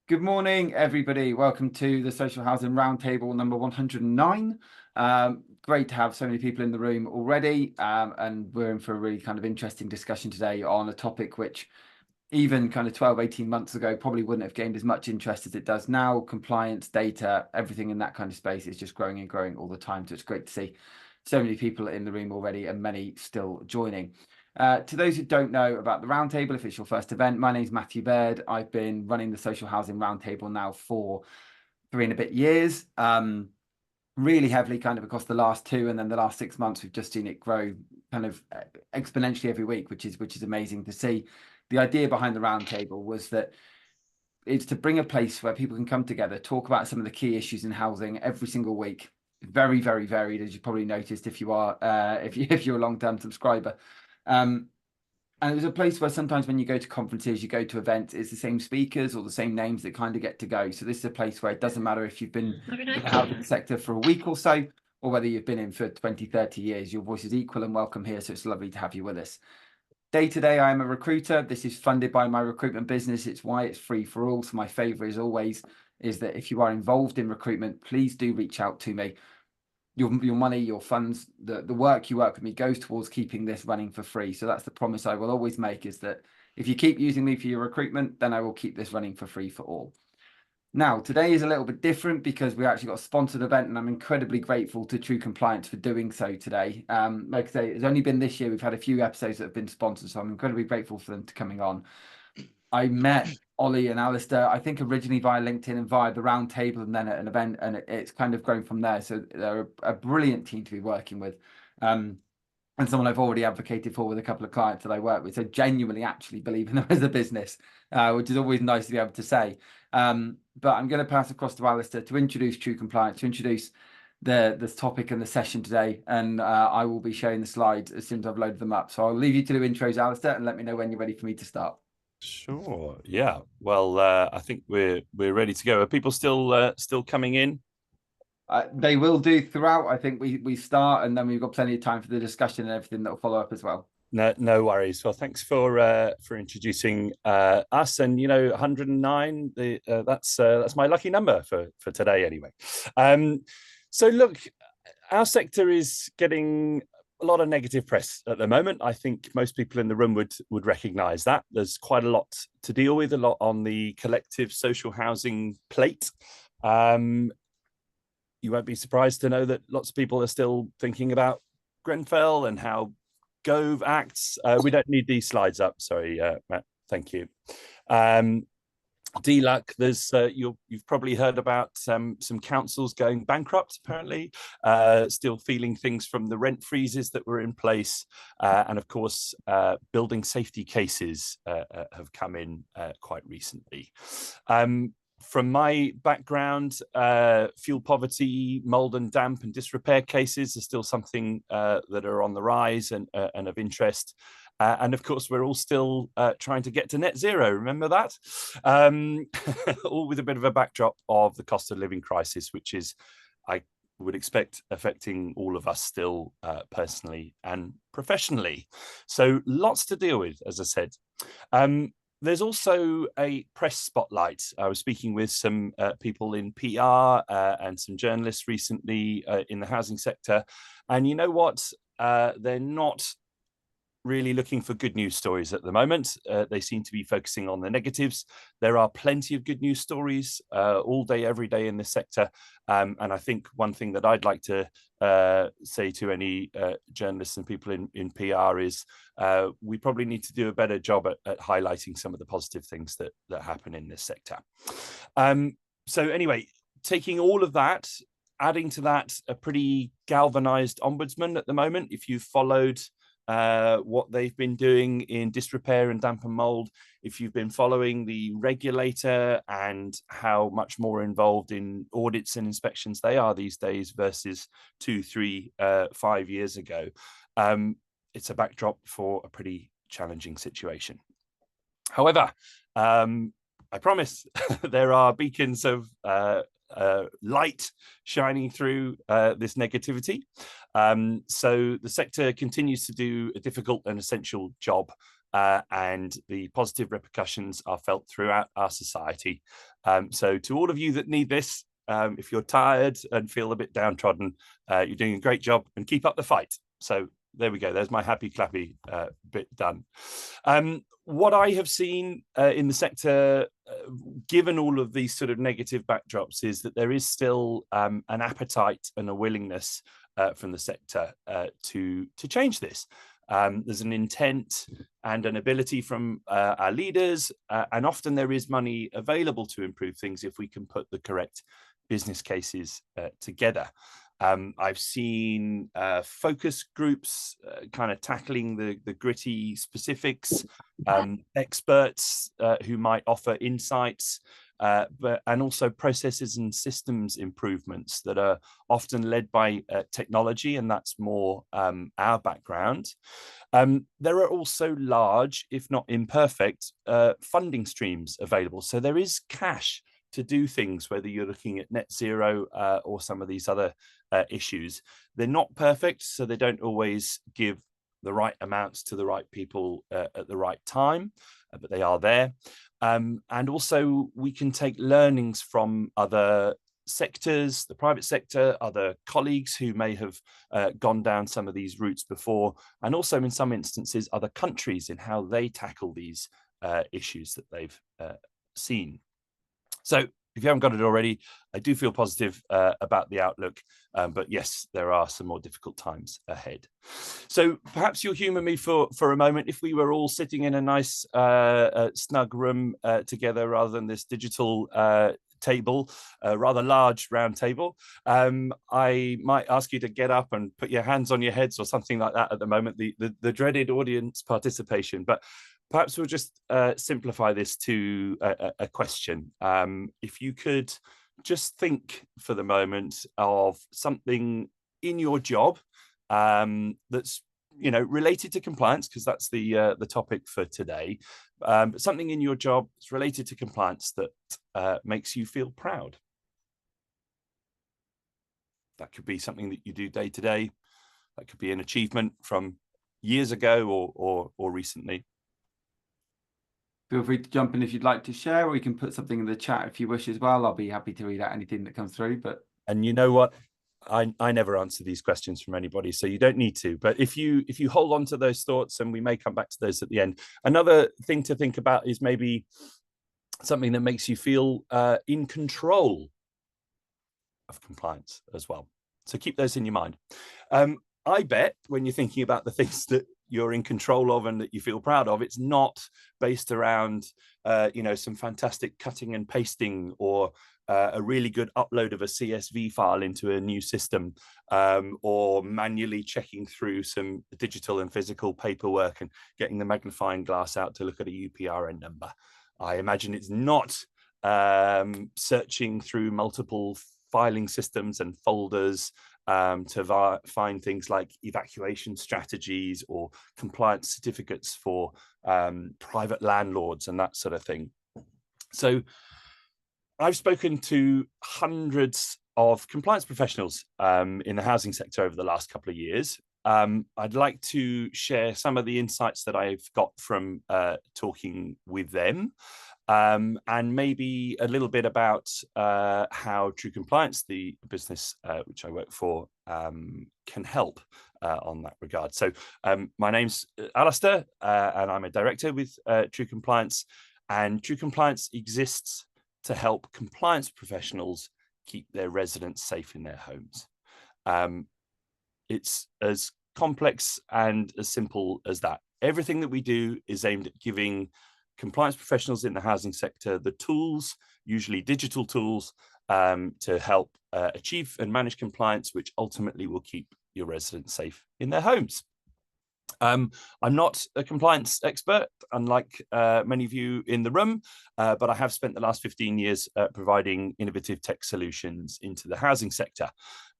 Good morning, everybody. Welcome to the Social Housing Roundtable number 109. Great to have so many people in the room already, and we're in for a really kind of interesting discussion today on a topic which even kind of 12, 18 months ago probably wouldn't have gained as much interest as it does now. Compliance, data, everything in that kind of space is just growing and growing all the time. So it's great to see so many people in the room already and many still joining. To those who don't know about the Roundtable, if it's your first event, my name is Matthew Baird. I've been running the Social Housing Roundtable now for 3 and a bit years, really heavily kind of across the last 2, and then the last 6 months, we've just seen it grow kind of exponentially every week, which is amazing to see. The idea behind the Roundtable was that it's to bring a place where people can come together, talk about some of the key issues in housing every single week. Very, very varied, as you probably noticed if you are if you're a long-term subscriber. And it was a place where sometimes when you go to conferences, you go to events, it's the same speakers or the same names that kind of get to go. So this is a place where it doesn't matter if you've been in the housing sector for a week or so, or whether you've been in for 20, 30 years, your voice is equal and welcome here. So it's lovely to have you with us. Day to day, I am a recruiter. This is funded by my recruitment business. It's why it's free for all. So my favor is always is that if you are involved in recruitment, please do reach out to me. Your money, your funds, the work you work with me goes towards keeping this running for free. So that's the promise I will always make, is that if you keep using me for your recruitment, then I will keep this running for free for all. Now, today is a little bit different because we actually got a sponsored event, and I'm incredibly grateful to True Compliance for doing so today. Like I say, it's only been this year. We've had a few episodes that have been sponsored, so I'm incredibly grateful for them to coming on. I met Ollie and Alistair, I think originally via LinkedIn and via the Roundtable, and then at an event, and it's kind of grown from there. So they're a brilliant team to be working with, and someone I've already advocated for with a couple of clients that I work with. So genuinely actually believe in them as a business, which is always nice to be able to say. But I'm going to pass across to Alistair to introduce True Compliance, to introduce the topic and the session today, and I will be sharing the slides as soon as I've loaded them up. So I'll leave you to do intros, Alistair, and let me know when you're ready for me to start. Sure. Yeah. Well, I think we're ready to go. Are people still coming in? They will do throughout. I think we start, and then we've got plenty of time for the discussion and everything that will follow up as well. No worries. Well, thanks for introducing us. And 109. That's my lucky number for today, anyway. So look, our sector is getting a lot of negative press at the moment. I think most people in the room would recognize that. There's quite a lot to deal with, a lot on the collective social housing plate. You won't be surprised to know that lots of people are still thinking about Grenfell and how Gove acts. We don't need these slides up. Sorry, Matt. Thank you. DLUC, there's you've probably heard about some councils going bankrupt, apparently, still feeling things from the rent freezes that were in place, and of course building safety cases have come in quite recently. From my background, fuel poverty, mold and damp and disrepair cases are still something that are on the rise and of interest. And of course, we're all still trying to get to net zero. Remember that? All with a bit of a backdrop of the cost of living crisis, which is, I would expect, affecting all of us still personally and professionally. So lots to deal with, as I said. There's also a press spotlight. I was speaking with some people in PR and some journalists recently in the housing sector. And you know what? They're not really looking for good news stories at the moment. They seem to be focusing on the negatives. There are plenty of good news stories all day, every day in this sector. And I think one thing that I'd like to say to any journalists and people in PR is we probably need to do a better job at highlighting some of the positive things that happen in this sector. So anyway, taking all of that, adding to that a pretty galvanized ombudsman at the moment. If you've followed what they've been doing in disrepair and damp and mold, if you've been following the regulator and how much more involved in audits and inspections they are these days versus 2, 3, 5 years ago, it's a backdrop for a pretty challenging situation. However, I promise there are beacons of light shining through this negativity. So the sector continues to do a difficult and essential job and the positive repercussions are felt throughout our society. So to all of you that need this, if you're tired and feel a bit downtrodden, you're doing a great job, and keep up the fight. So there we go. There's my happy clappy bit done. What I have seen in the sector, given all of these sort of negative backdrops, is that there is still an appetite and a willingness from the sector to change this. There's an intent and an ability from our leaders, and often there is money available to improve things if we can put the correct business cases together. I've seen focus groups kind of tackling the gritty specifics, experts who might offer insights, and also processes and systems improvements that are often led by technology, and that's more our background. There are also large, if not imperfect, funding streams available. So there is cash to do things, whether you're looking at net zero or some of these other issues. They're not perfect, so they don't always give the right amounts to the right people at the right time, but they are there. And also we can take learnings from other sectors, the private sector, other colleagues who may have gone down some of these routes before, and also in some instances other countries in how they tackle these issues that they've seen. So if you haven't got it already, I do feel positive about the outlook, but yes, there are some more difficult times ahead. So perhaps you'll humour me for a moment. If we were all sitting in a nice snug room together rather than this digital table, a rather large round table, I might ask you to get up and put your hands on your heads or something like that at the moment, the dreaded audience participation. But perhaps we'll just simplify this to a question. If you could just think for the moment of something in your job that's related to compliance, because that's the topic for today. But something in your job that's related to compliance that makes you feel proud. That could be something that you do day to day. That could be an achievement from years ago or recently. Feel free to jump in if you'd like to share, or you can put something in the chat if you wish as well. I'll be happy to read out anything that comes through. And you know what? I never answer these questions from anybody, so you don't need to. But if you hold on to those thoughts, and we may come back to those at the end. Another thing to think about is maybe something that makes you feel in control of compliance as well. So keep those in your mind. I bet when you're thinking about the things that you're in control of and that you feel proud of, it's not based around, some fantastic cutting and pasting or a really good upload of a CSV file into a new system, or manually checking through some digital and physical paperwork and getting the magnifying glass out to look at a UPRN number. I imagine it's not searching through multiple filing systems and folders to find things like evacuation strategies or compliance certificates for private landlords and that sort of thing. So I've spoken to hundreds of compliance professionals in the housing sector over the last couple of years. I'd like to share some of the insights that I've got from talking with them, and maybe a little bit about how True Compliance, the business which I work for, can help on that regard. So my name's Alistair, and I'm a director with True Compliance, and True Compliance exists to help compliance professionals keep their residents safe in their homes. It's as complex and as simple as that. Everything that we do is aimed at giving compliance professionals in the housing sector the tools, usually digital tools, to help achieve and manage compliance, which ultimately will keep your residents safe in their homes. I'm not a compliance expert, unlike many of you in the room, but I have spent the last 15 years providing innovative tech solutions into the housing sector.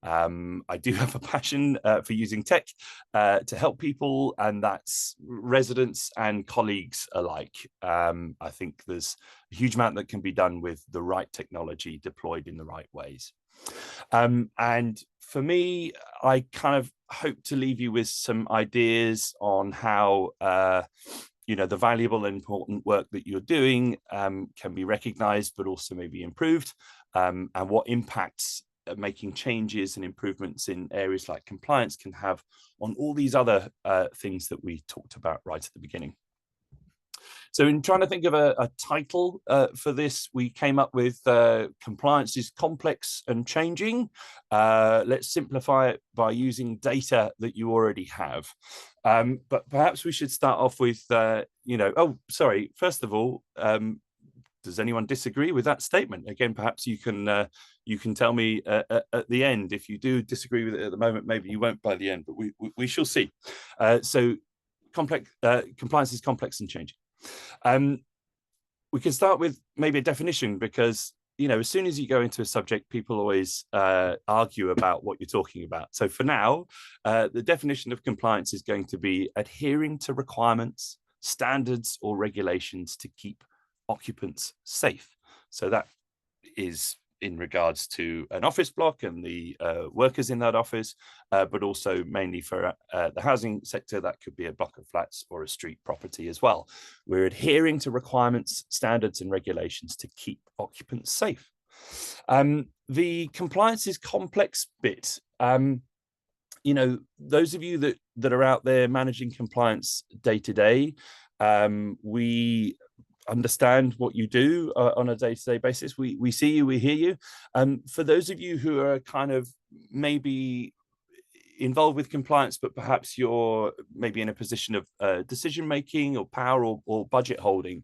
I do have a passion for using tech to help people, and that's residents and colleagues alike. I think there's a huge amount that can be done with the right technology deployed in the right ways. And for me, I kind of hope to leave you with some ideas on how the valuable and important work that you're doing can be recognized, but also maybe improved, and what impacts making changes and improvements in areas like compliance can have on all these other things that we talked about right at the beginning. So in trying to think of a title for this, we came up with compliance is complex and changing. Let's simplify it by using data that you already have. But perhaps we should start off with, oh, sorry, first of all, does anyone disagree with that statement? Again, perhaps you can tell me at the end. If you do disagree with it at the moment, maybe you won't by the end, but we shall see. So compliance is complex and changing. We can start with maybe a definition, because as soon as you go into a subject, people always argue about what you're talking about. So for now, the definition of compliance is going to be adhering to requirements, standards, or regulations to keep occupants safe. So that is in regards to an office block and the workers in that office, but also mainly for the housing sector, that could be a block of flats or a street property as well. We're adhering to requirements, standards, and regulations to keep occupants safe. The compliance is complex bit. Those of you that are out there managing compliance day to day, we understand what you do on a day-to-day basis. We see you, we hear you. For those of you who are kind of maybe involved with compliance, but perhaps you're maybe in a position of decision-making or power or budget holding,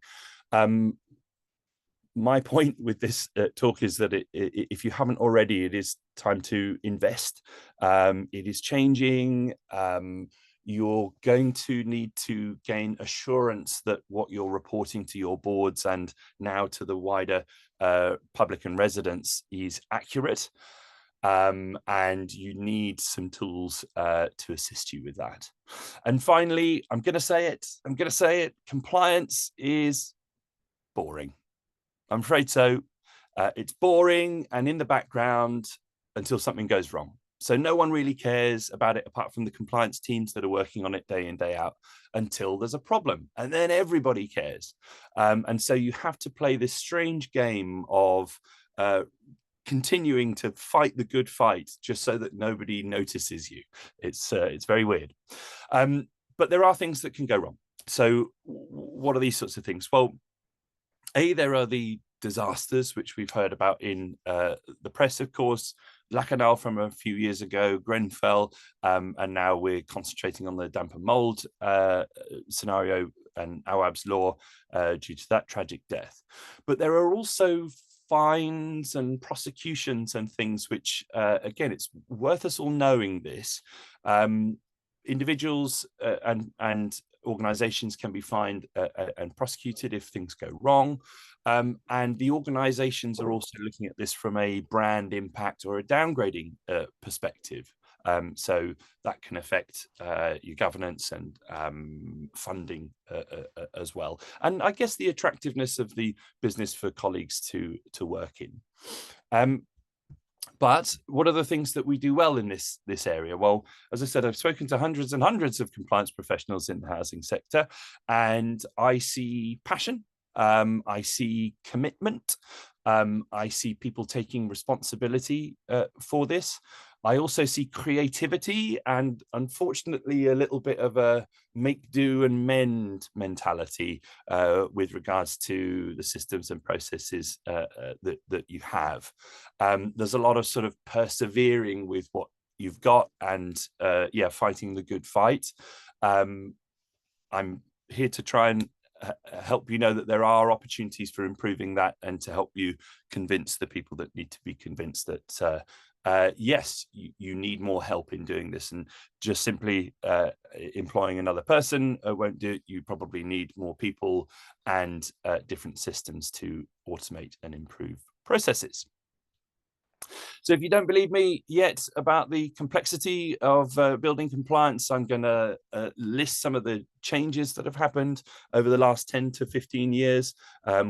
my point with this talk is that if you haven't already, it is time to invest. It is changing. You're going to need to gain assurance that what you're reporting to your boards and now to the wider public and residents is accurate. And you need some tools to assist you with that. And finally, I'm going to say it, compliance is boring. I'm afraid so. It's boring and in the background until something goes wrong. So no one really cares about it apart from the compliance teams that are working on it day in, day out, until there's a problem. And then everybody cares. And so you have to play this strange game of continuing to fight the good fight just so that nobody notices you. It's very weird. But there are things that can go wrong. So what are these sorts of things? Well, there are the disasters, which we've heard about in the press, of course, Lacanal from a few years ago, Grenfell, and now we're concentrating on the damp and mold scenario and Awab's law due to that tragic death. But there are also fines and prosecutions and things which, again, it's worth us all knowing this. Individuals and organizations can be fined and prosecuted if things go wrong. And the organizations are also looking at this from a brand impact or a downgrading perspective. So that can affect your governance and funding as well. And I guess the attractiveness of the business for colleagues to work in. But what are the things that we do well in this area? Well, as I said, I've spoken to hundreds and hundreds of compliance professionals in the housing sector, and I see passion, I see commitment, I see people taking responsibility for this. I also see creativity and, unfortunately, a little bit of a make do and mend mentality with regards to the systems and processes that you have. There's a lot of sort of persevering with what you've got and, fighting the good fight. I'm here to try and help you know that there are opportunities for improving that and to help you convince the people that need to be convinced that yes, you need more help in doing this, and just simply employing another person won't do it. You probably need more people and different systems to automate and improve processes. So if you don't believe me yet about the complexity of building compliance, I'm going to list some of the changes that have happened over the last 10 to 15 years.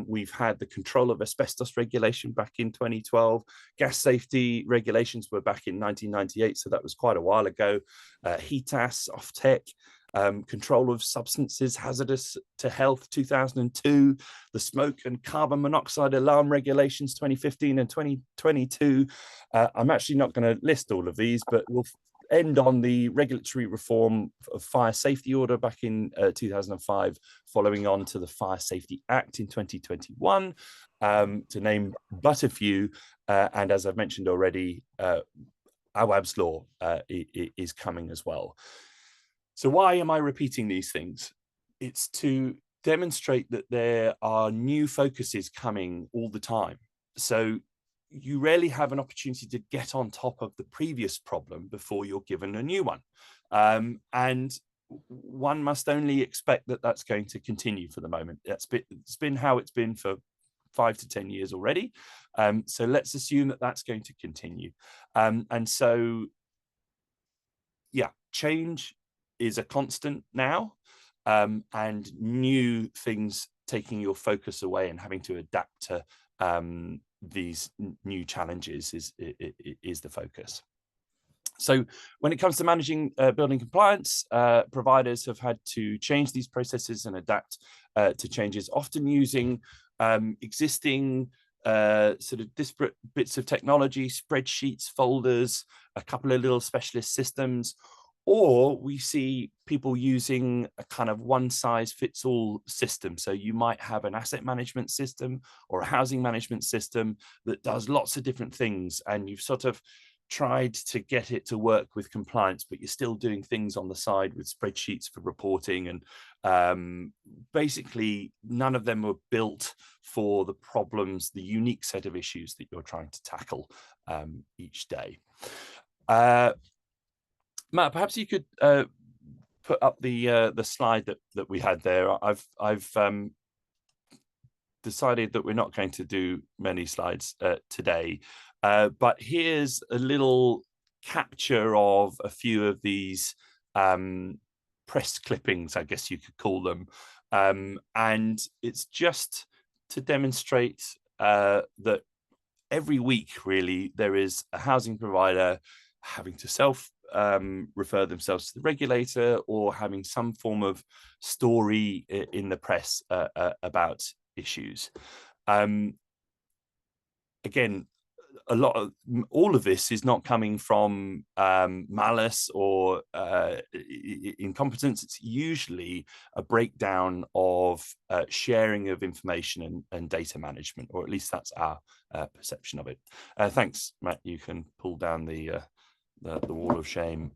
We've had the control of asbestos regulation back in 2012. Gas safety regulations were back in 1998, so that was quite a while ago. HETAS, Offtech. control of substances hazardous to health 2002, the smoke and carbon monoxide alarm regulations 2015 and 2022. I'm actually not going to list all of these, but we'll end on the regulatory reform of fire safety order back in 2005, following on to the Fire Safety Act in 2021, to name but a few. And as I've mentioned already, Awab's law is coming as well. So why am I repeating these things? It's to demonstrate that there are new focuses coming all the time. So you rarely have an opportunity to get on top of the previous problem before you're given a new one. And one must only expect that that's going to continue for the moment. It's been how it's been for 5 to 10 years already. So let's assume that that's going to continue. And so, yeah, change is a constant now, and new things taking your focus away and having to adapt to these new challenges is the focus. So when it comes to managing building compliance, providers have had to change these processes and adapt to changes, often using existing sort of disparate bits of technology, spreadsheets, folders, a couple of little specialist systems, or we see people using a kind of one-size-fits-all system. So you might have an asset management system or a housing management system that does lots of different things, and you've sort of tried to get it to work with compliance, but you're still doing things on the side with spreadsheets for reporting. And basically, none of them were built for the problems, the unique set of issues that you're trying to tackle each day. Matt, perhaps you could put up the slide that we had there. I've decided that we're not going to do many slides today, but here's a little capture of a few of these press clippings, I guess you could call them, and it's just to demonstrate that every week, really, there is a housing provider having to refer themselves to the regulator or having some form of story in the press about issues. Again, all of this is not coming from malice or incompetence. It's usually a breakdown of sharing of information and data management, or at least that's our perception of it. Thanks, Matt. You can pull down the wall of shame.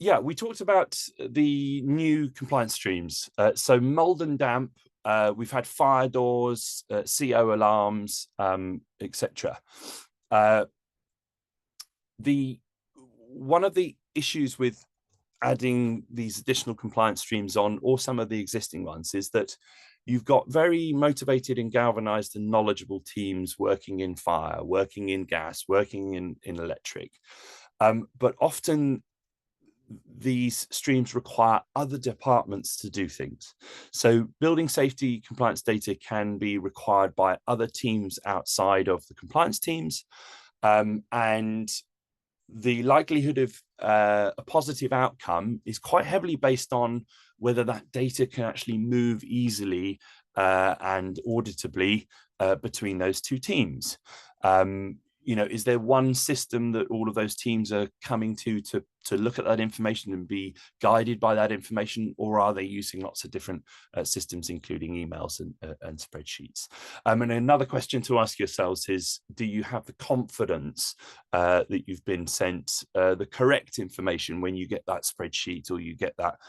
Yeah, we talked about the new compliance streams. So mold and damp, we've had fire doors, CO alarms, etc. One of the issues with adding these additional compliance streams on, or some of the existing ones, is that you've got very motivated and galvanized and knowledgeable teams working in fire, working in gas, working in electric. But often these streams require other departments to do things. So building safety compliance data can be required by other teams outside of the compliance teams. And the likelihood of a positive outcome is quite heavily based on whether that data can actually move easily and auditably between those two teams. Is there one system that all of those teams are coming to look at that information and be guided by that information, or are they using lots of different systems, including emails and spreadsheets? And another question to ask yourselves is, do you have the confidence that you've been sent the correct information when you get that spreadsheet or you get that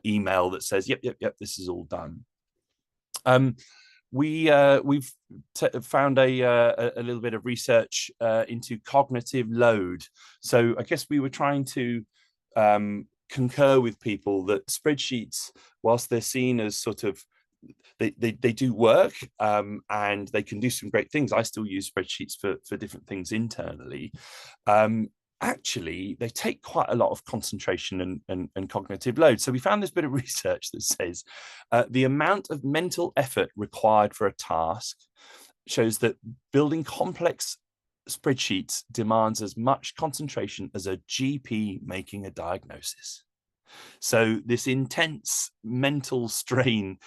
email that says, yep, this is all done? We've found a little bit of research into cognitive load. So I guess we were trying to concur with people that spreadsheets, whilst they're seen as sort of, they do work and they can do some great things. I still use spreadsheets for different things internally. Actually, they take quite a lot of concentration and cognitive load. So we found this bit of research that says the amount of mental effort required for a task shows that building complex spreadsheets demands as much concentration as a GP making a diagnosis. So this intense mental strain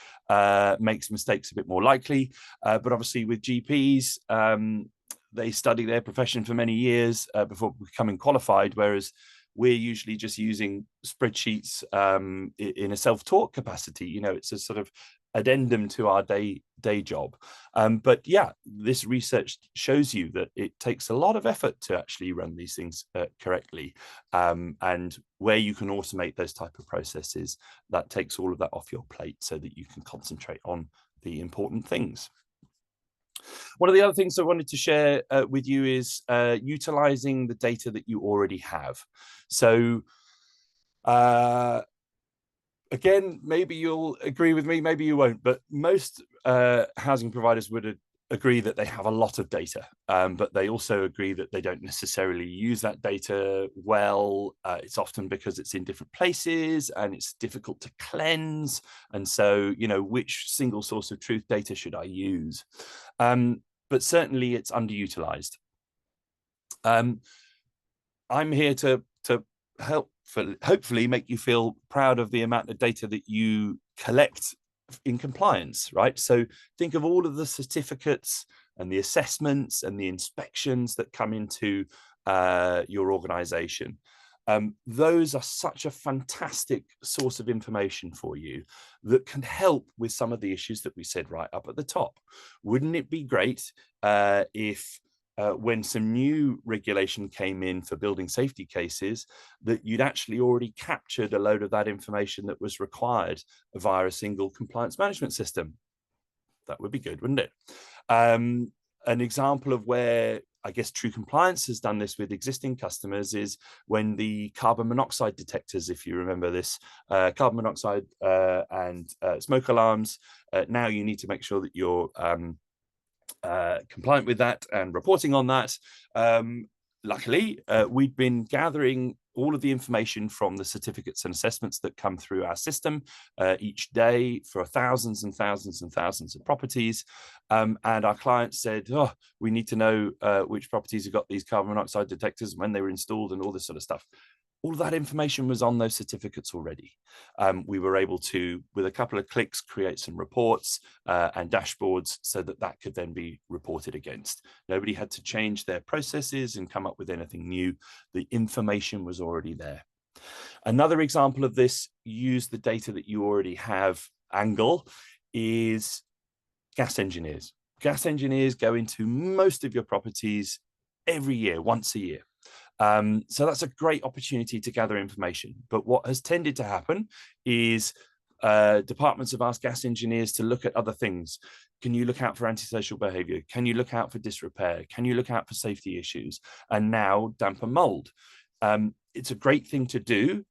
makes mistakes a bit more likely. But obviously with GPs, they study their profession for many years before becoming qualified, whereas we're usually just using spreadsheets in a self-taught capacity. You know, it's a sort of addendum to our day job. But yeah, this research shows you that it takes a lot of effort to actually run these things correctly. And where you can automate those type of processes, that takes all of that off your plate so that you can concentrate on the important things. One of the other things I wanted to share with you is utilizing the data that you already have. So again, maybe you'll agree with me, maybe you won't, but most housing providers would agree that they have a lot of data, but they also agree that they don't necessarily use that data well. It's often because it's in different places and it's difficult to cleanse. And so, you know, which single source of truth data should I use? But certainly it's underutilized. I'm here to help hopefully make you feel proud of the amount of data that you collect in compliance, right? So think of all of the certificates and the assessments and the inspections that come into your organization. Those are such a fantastic source of information for you that can help with some of the issues that we said right up at the top. Wouldn't it be great if when some new regulation came in for building safety cases, that you'd actually already captured a load of that information that was required via a single compliance management system? That would be good, wouldn't it? An example of where I guess True Compliance has done this with existing customers is when the carbon monoxide detectors, if you remember this, carbon monoxide and smoke alarms, now you need to make sure that you're compliant with that and reporting on that. Luckily, we've been gathering all of the information from the certificates and assessments that come through our system each day for thousands and thousands and thousands of properties. And our clients said, oh, we need to know which properties have got these carbon monoxide detectors, when they were installed and all this sort of stuff. All of that information was on those certificates already. We were able to, with a couple of clicks, create some reports and dashboards so that that could then be reported against. Nobody had to change their processes and come up with anything new. The information was already there. Another example of this, use the data that you already have angle, is gas engineers. Gas engineers go into most of your properties every year, once a year. So that's a great opportunity to gather information. But what has tended to happen is departments have asked gas engineers to look at other things. Can you look out for antisocial behavior? Can you look out for disrepair? Can you look out for safety issues? And now damp and mold. It's a great thing to do,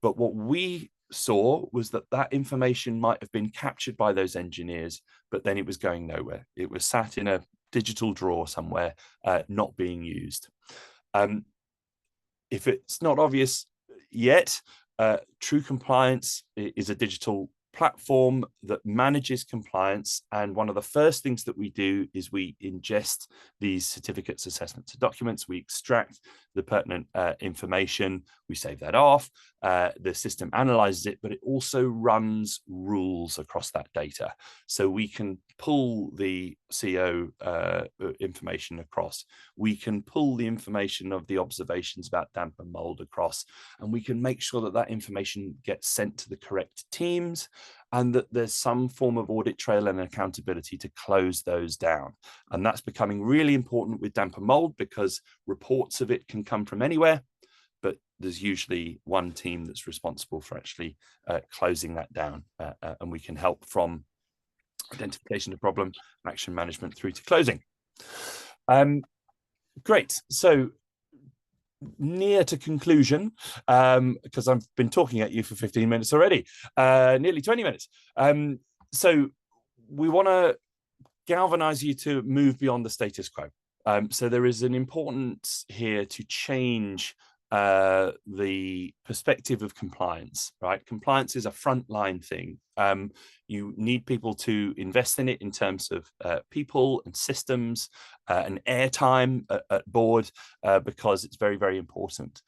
but what we saw was that that information might have been captured by those engineers, but then it was going nowhere. It was sat in a digital drawer somewhere, not being used. If it's not obvious yet, True Compliance is a digital platform that manages compliance. And one of the first things that we do is we ingest these certificates, assessments, and documents. We extract the pertinent information. We save that off. The system analyzes it, but it also runs rules across that data. So we can pull the CO information across. We can pull the information of the observations about damp and mold across, and we can make sure that that information gets sent to the correct teams, and that there's some form of audit trail and accountability to close those down. And that's becoming really important with damp and mold, because reports of it can come from anywhere, but there's usually one team that's responsible for actually closing that down. And we can help from identification of problem, action management through to closing. Great. So near to conclusion, because I've been talking at you for 15 minutes already, nearly 20 minutes. So we want to galvanize you to move beyond the status quo. So there is an importance here to change the perspective of compliance, right? Compliance is a frontline thing. You need people to invest in it in terms of people and systems and airtime at board because it's very, very important.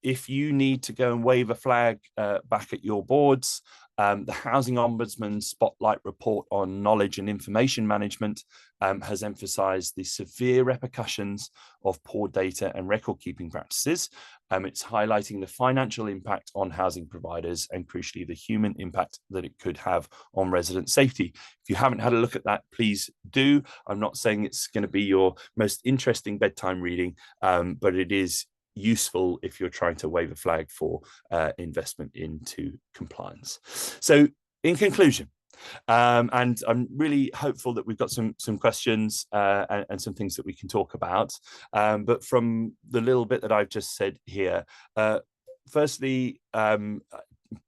If you need to go and wave a flag back at your boards, the Housing Ombudsman Spotlight Report on Knowledge and Information Management has emphasised the severe repercussions of poor data and record keeping practices. It's highlighting the financial impact on housing providers and, crucially, the human impact that it could have on resident safety. If you haven't had a look at that, please do. I'm not saying it's going to be your most interesting bedtime reading, but it is useful if you're trying to wave a flag for investment into compliance. So in conclusion, and I'm really hopeful that we've got some questions and some things that we can talk about. But from the little bit that I've just said here, firstly,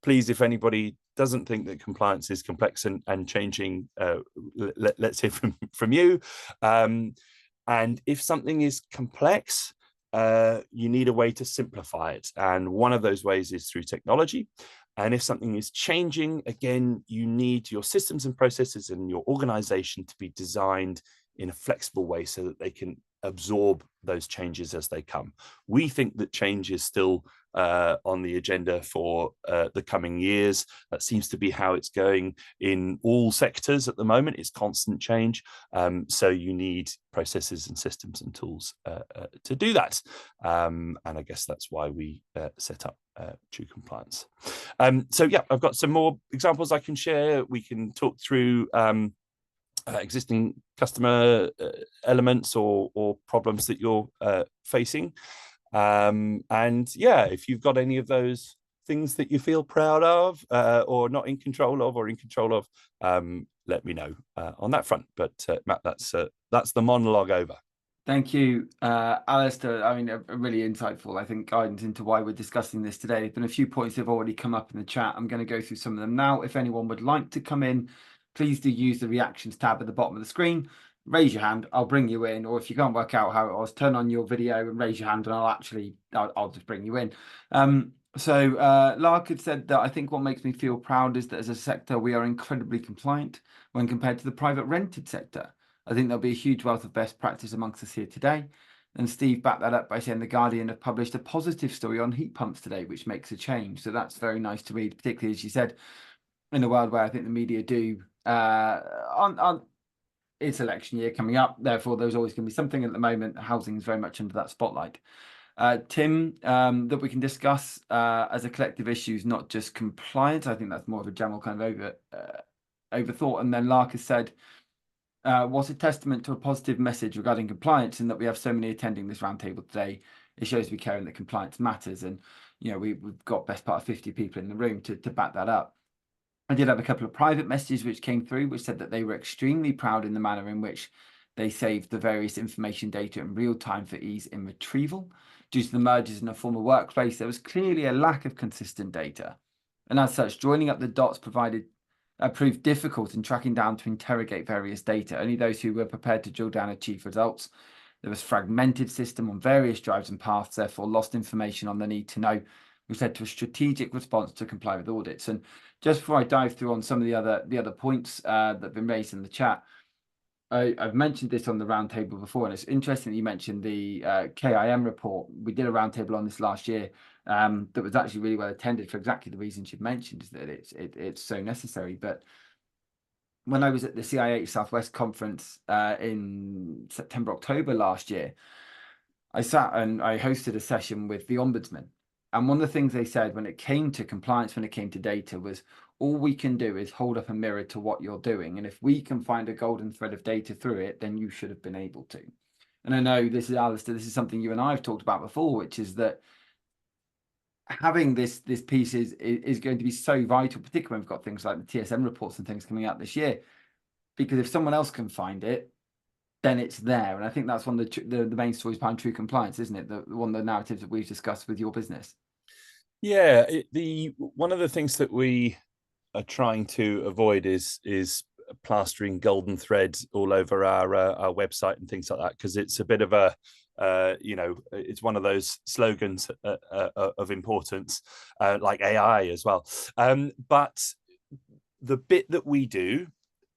please, if anybody doesn't think that compliance is complex and changing, let's hear from you. And if something is complex, you need a way to simplify it. And one of those ways is through technology. And if something is changing, again, you need your systems and processes and your organization to be designed in a flexible way so that they can absorb those changes as they come. We think that change is still on the agenda for the coming years. That seems to be how it's going in all sectors at the moment. It's constant change. So you need processes and systems and tools to do that. And I guess that's why we set up True Compliance. So yeah, I've got some more examples I can share. We can talk through existing customer elements or problems that you're facing. And yeah, if you've got any of those things that you feel proud of or not in control of or in control of, let me know on that front. But Matt, that's the monologue over. Thank you, Alistair. I mean, really insightful, I think, guidance into why we're discussing this today. There's been a few points that have already come up in the chat. I'm going to go through some of them now. If anyone would like to come in, please do use the reactions tab at the bottom of the screen. Raise your hand, I'll bring you in. Or if you can't work out how it was, turn on your video and raise your hand and I'll just bring you in. So Lark had said that I think what makes me feel proud is that as a sector, we are incredibly compliant when compared to the private rented sector. I think there'll be a huge wealth of best practice amongst us here today. And Steve backed that up by saying The Guardian have published a positive story on heat pumps today, which makes a change. So that's very nice to read, particularly, as you said, in a world where I think the media do on it's election year coming up. Therefore, there's always going to be something. At the moment, housing is very much under that spotlight. Tim, that we can discuss as a collective issue is not just compliance. I think that's more of a general kind of overthought. And then Lark has said, what a testament to a positive message regarding compliance, and that we have so many attending this roundtable today. It shows we care and that compliance matters. And, you know, we've got best part of 50 people in the room to back that up. I did have a couple of private messages which came through, which said that they were extremely proud in the manner in which they saved the various information data in real time for ease in retrieval. Due to the mergers in a former workplace, there was clearly a lack of consistent data. And as such, joining up the dots proved difficult in tracking down to interrogate various data. Only those who were prepared to drill down achieved results. There was fragmented system on various drives and paths, therefore lost information on the need to know, which led to a strategic response to comply with audits. And just before I dive through on some of the other points that have been raised in the chat, I've mentioned this on the roundtable before, and it's interesting that you mentioned the KIM report. We did a roundtable on this last year that was actually really well attended for exactly the reasons you've mentioned, is that it's so necessary. But when I was at the CIH Southwest conference in September, October last year, I sat and I hosted a session with the Ombudsman. And one of the things they said when it came to compliance, when it came to data, was all we can do is hold up a mirror to what you're doing. And if we can find a golden thread of data through it, then you should have been able to. And I know this is, Alistair, this is something you and I have talked about before, which is that having this piece is going to be so vital, particularly when we've got things like the TSM reports and things coming out this year. Because if someone else can find it, then it's there. And I think that's one of the main stories behind True Compliance, isn't it? One of the narratives that we've discussed with your business. Yeah, one of the things that we are trying to avoid is plastering golden threads all over our website and things like that, because it's a bit of a it's one of those slogans of importance, like AI as well. But the bit that we do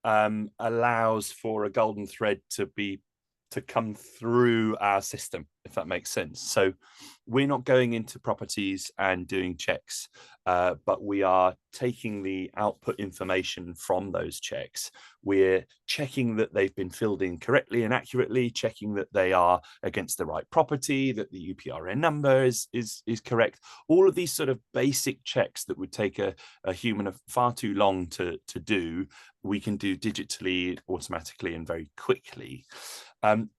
allows for a golden thread to come through our system, if that makes sense. So we're not going into properties and doing checks, but we are taking the output information from those checks. We're checking that they've been filled in correctly and accurately, checking that they are against the right property, that the UPRN number is correct. All of these sort of basic checks that would take a human far too long to do, we can do digitally, automatically, and very quickly.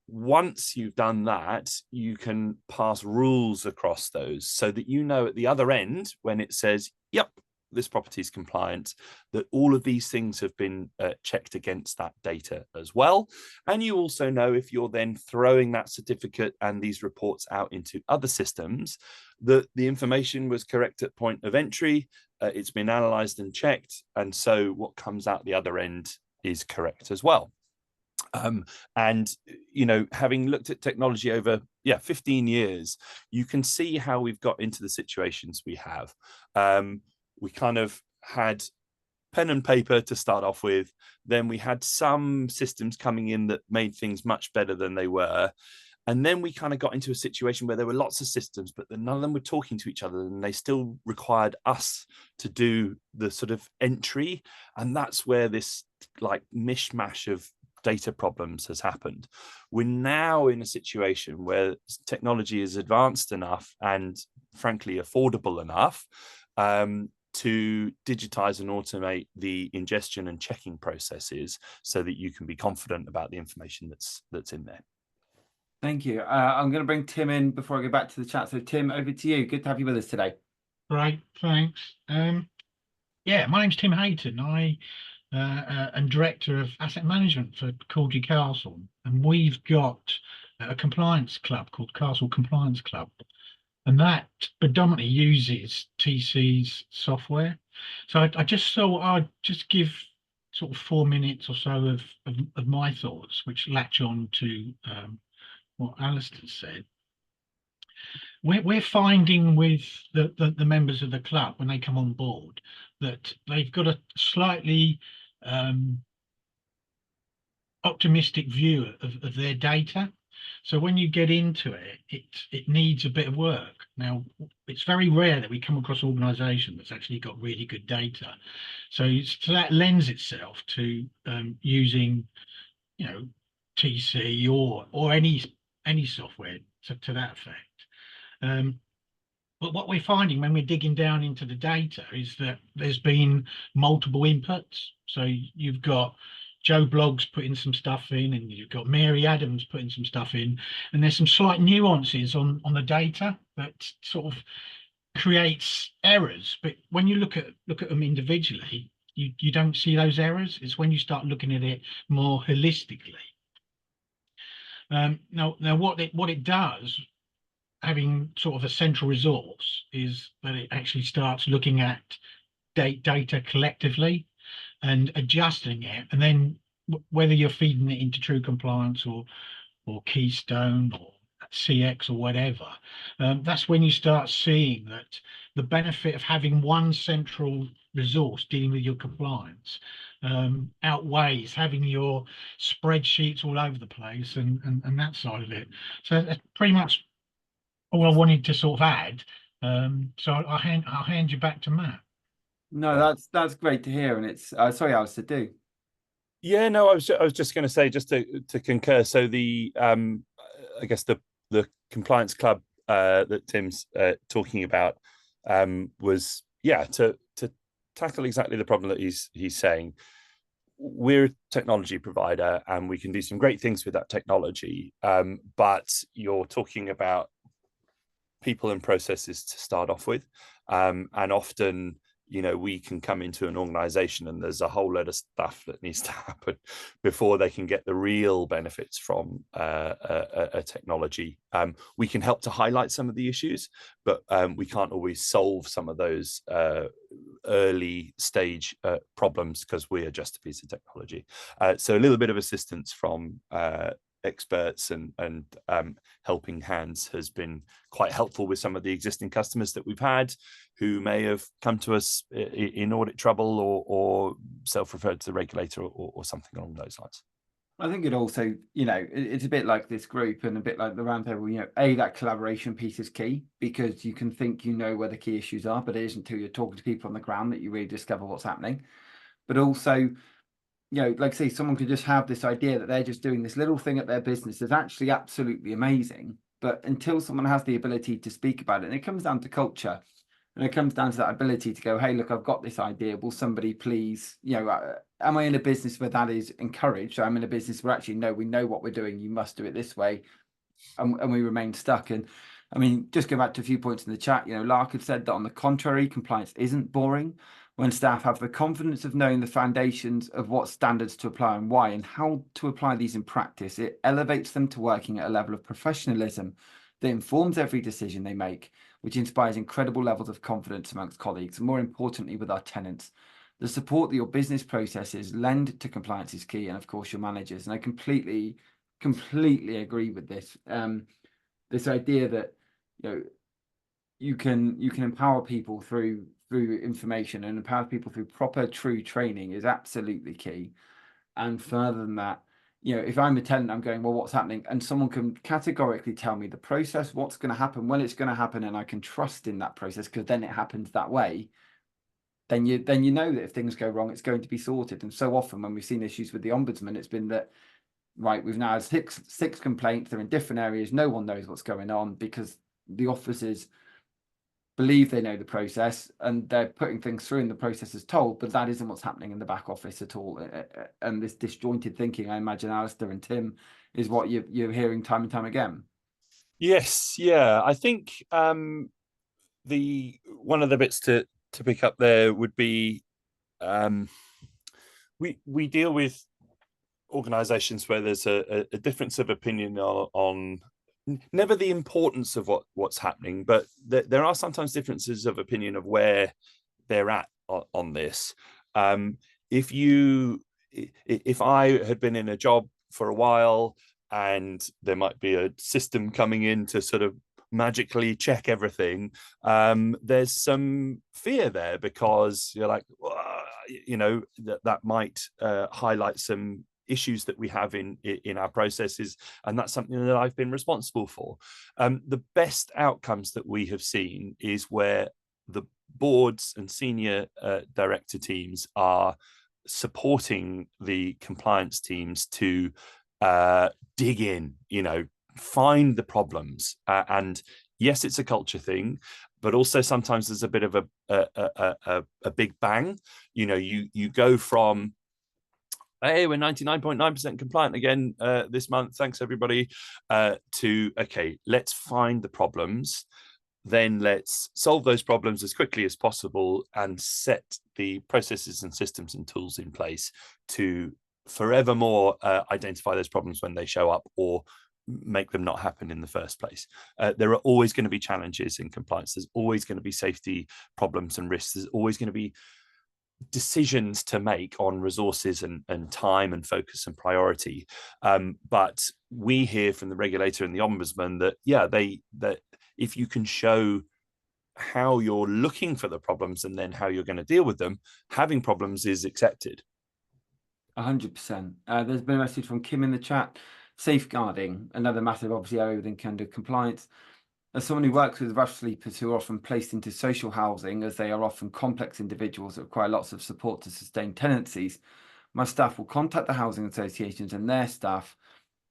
Once you've done that, you can pass rules across those so that you know at the other end, when it says, yep, this property is compliant, that all of these things have been checked against that data as well. And you also know, if you're then throwing that certificate and these reports out into other systems, that the information was correct at point of entry, it's been analyzed and checked, and so what comes out the other end is correct as well. And having looked at technology over 15 years, you can see how we've got into the situations we have. We kind of had pen and paper to start off with, then we had some systems coming in that made things much better than they were, and then we kind of got into a situation where there were lots of systems, but none of them were talking to each other, and they still required us to do the sort of entry. And that's where this like mishmash of data problems has happened. We're now in a situation where technology is advanced enough and frankly affordable enough to digitize and automate the ingestion and checking processes so that you can be confident about the information that's in there. Thank you. I'm going to bring Tim in before I go back to the chat. So Tim, over to you. Good to have you with us today. Right, thanks. Yeah, my name's Tim Hayton. I am Director of Asset Management for Caudley Castle, and we've got a compliance club called Castle Compliance Club, and that predominantly uses TC's software. So I just thought I'd just give sort of 4 minutes or so of my thoughts, which latch on to what Alistair said. We're finding with the members of the club when they come on board that they've got a slightly optimistic view of their data. So when you get into it needs a bit of work. Now, it's very rare that we come across an organisation that's actually got really good data. So that lends itself to using, TC or any software to that effect. But what we're finding when we're digging down into the data is that there's been multiple inputs. So you've got Joe Bloggs putting some stuff in, and you've got Mary Adams putting some stuff in, and there's some slight nuances on the data that sort of creates errors. But when you look at them individually, you don't see those errors. It's when you start looking at it more holistically. Now what it does, having sort of a central resource, is that it actually starts looking at data collectively and adjusting it, and then whether you're feeding it into True Compliance or Keystone or CX or whatever, that's when you start seeing that the benefit of having one central resource dealing with your compliance outweighs having your spreadsheets all over the place and that side of it. So that's pretty much all I wanted to sort of add. So I'll hand you back to Matt. No, that's great to hear, and it's sorry, Alistair, do. Yeah, no, I was just going to say, just to concur. So the I guess the compliance club that Tim's talking about was to tackle exactly the problem that he's saying. We're a technology provider and we can do some great things with that technology, but you're talking about people and processes to start off with, and often we can come into an organization and there's a whole lot of stuff that needs to happen before they can get the real benefits from a technology. We can help to highlight some of the issues, but we can't always solve some of those early stage problems because we are just a piece of technology. So a little bit of assistance from experts and helping hands has been quite helpful with some of the existing customers that we've had who may have come to us in audit trouble or self-referred to the regulator or something along those lines. I think it also, it's a bit like this group and a bit like the roundtable, that collaboration piece is key, because you can think you know where the key issues are, but it isn't until you're talking to people on the ground that you really discover what's happening. But also, like I say, someone could just have this idea that they're just doing this little thing at their business that's actually absolutely amazing. But until someone has the ability to speak about it, and it comes down to culture, and it comes down to that ability to go, hey, look, I've got this idea. Will somebody please, am I in a business where that is encouraged? I'm in a business where actually, no, we know what we're doing. You must do it this way. And we remain stuck. And I mean, just go back to a few points in the chat. Lark had said that on the contrary, compliance isn't boring. When staff have the confidence of knowing the foundations of what standards to apply and why and how to apply these in practice, it elevates them to working at a level of professionalism that informs every decision they make, which inspires incredible levels of confidence amongst colleagues, and more importantly, with our tenants. The support that your business processes lend to compliance is key, and of course, your managers. And I completely agree with this. This idea that you can empower people through information and empower people through proper, true training is absolutely key. And further than that, if I'm a tenant, I'm going, well, what's happening? And someone can categorically tell me the process, what's going to happen, when it's going to happen, and I can trust in that process because then it happens that way. Then you know that if things go wrong, it's going to be sorted. And so often when we've seen issues with the ombudsman, it's been that, right, we've now had six complaints. They're in different areas. No one knows what's going on because the officers believe they know the process and they're putting things through in the process as told, but that isn't what's happening in the back office at all. And this disjointed thinking, I imagine, Alistair and Tim, is what you're hearing time and time again. Yes, yeah. I think the one of the bits to pick up there would be we deal with organizations where there's a difference of opinion on never the importance of what's happening, but there are sometimes differences of opinion of where they're at on this. If I had been in a job for a while and there might be a system coming in to sort of magically check everything, there's some fear there because you're like, that might highlight some issues that we have in our processes, and that's something that I've been responsible for. The best outcomes that we have seen is where the boards and senior director teams are supporting the compliance teams to dig in, find the problems, and yes, it's a culture thing, but also sometimes there's a bit of a big bang. You go from, hey, we're 99.9% compliant again this month, thanks everybody, to, okay, let's find the problems, then let's solve those problems as quickly as possible and set the processes and systems and tools in place to forevermore identify those problems when they show up or make them not happen in the first place. There are always going to be challenges in compliance. There's always going to be safety problems and risks. There's always going to be decisions to make on resources and time and focus and priority. But we hear from the regulator and the ombudsman that, that if you can show how you're looking for the problems and then how you're going to deal with them, having problems is accepted. 100%. There's been a message from Kim in the chat. Safeguarding, another massive, obviously, area within Canada compliance. As someone who works with rough sleepers who are often placed into social housing, as they are often complex individuals that require lots of support to sustain tenancies, my staff will contact the housing associations and their staff,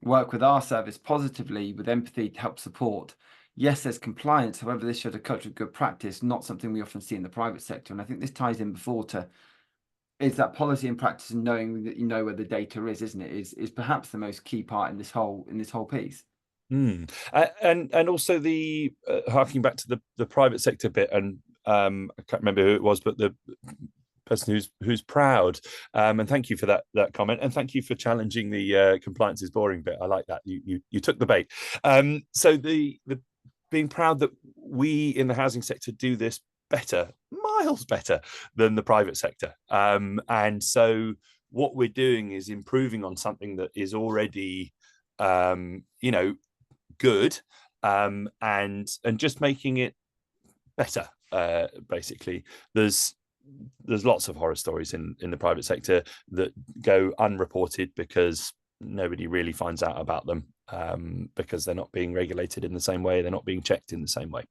work with our service positively with empathy to help support. Yes, there's compliance. However, this shows a culture of good practice, not something we often see in the private sector. And I think this ties in before to, is that policy and practice and knowing that you know where the data is, isn't it? Is perhaps the most key part in this whole piece. And also the harking back to the private sector bit, and I can't remember who it was, but the person who's proud, and thank you for that comment, and thank you for challenging the compliance is boring bit. I like that. You took the bait. So the being proud that we in the housing sector do this better, miles better than the private sector, and so what we're doing is improving on something that is already you know, good, and just making it better. Basically, there's lots of horror stories in the private sector that go unreported because nobody really finds out about them, because they're not being regulated in the same way, they're not being checked in the same way.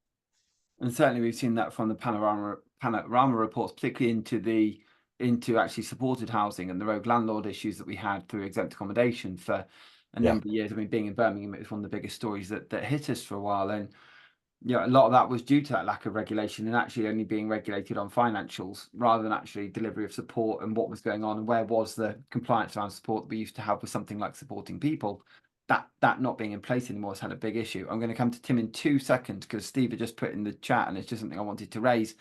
And certainly we've seen that from the panorama reports, particularly into actually supported housing and the rogue landlord issues that we had through exempt accommodation for a number of years. I mean, being in Birmingham, it was one of the biggest stories that hit us for a while. And a lot of that was due to that lack of regulation and actually only being regulated on financials rather than actually delivery of support and what was going on and where was the compliance around support that we used to have with something like supporting people. That not being in place anymore has had a big issue. I'm going to come to Tim in 2 seconds because Steve had just put in the chat and it's just something I wanted to raise.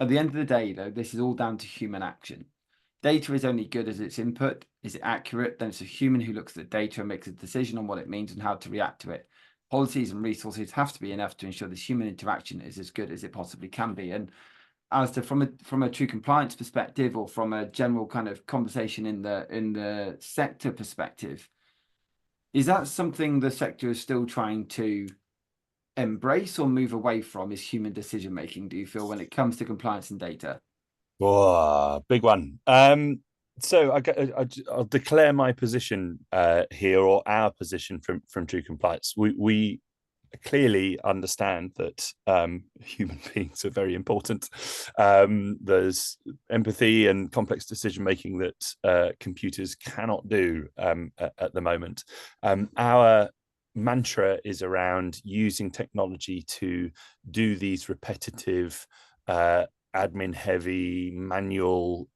At the end of the day, though, this is all down to human action. Data is only good as its input. Is it accurate? Then it's a human who looks at the data and makes a decision on what it means and how to react to it. Policies and resources have to be enough to ensure this human interaction is as good as it possibly can be. And as to from a true compliance perspective or from a general kind of conversation in the sector perspective, is that something the sector is still trying to embrace or move away from, is human decision making, do you feel, when it comes to compliance and data? Oh, big one. So I'll declare my position here, or our position from True Compliance. We clearly understand that human beings are very important. There's empathy and complex decision making that computers cannot do at the moment. Our mantra is around using technology to do these repetitive admin heavy manual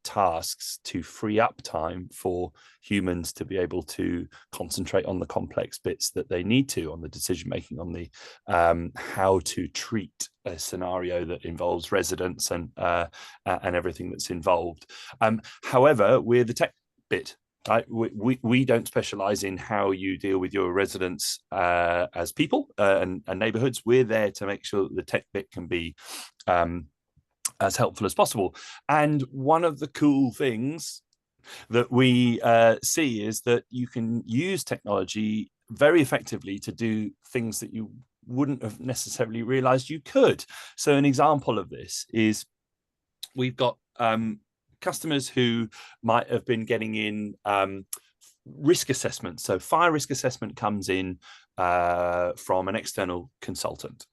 tasks to free up time for humans to be able to concentrate on the complex bits that they need to, on the decision making, on the how to treat a scenario that involves residents and everything that's involved. However, we're the tech bit. Right? We don't specialize in how you deal with your residents as people and neighborhoods. We're there to make sure that the tech bit can be as helpful as possible. And one of the cool things that we see is that you can use technology very effectively to do things that you wouldn't have necessarily realized you could. So an example of this is we've got customers who might have been getting in risk assessment. So fire risk assessment comes in from an external consultant,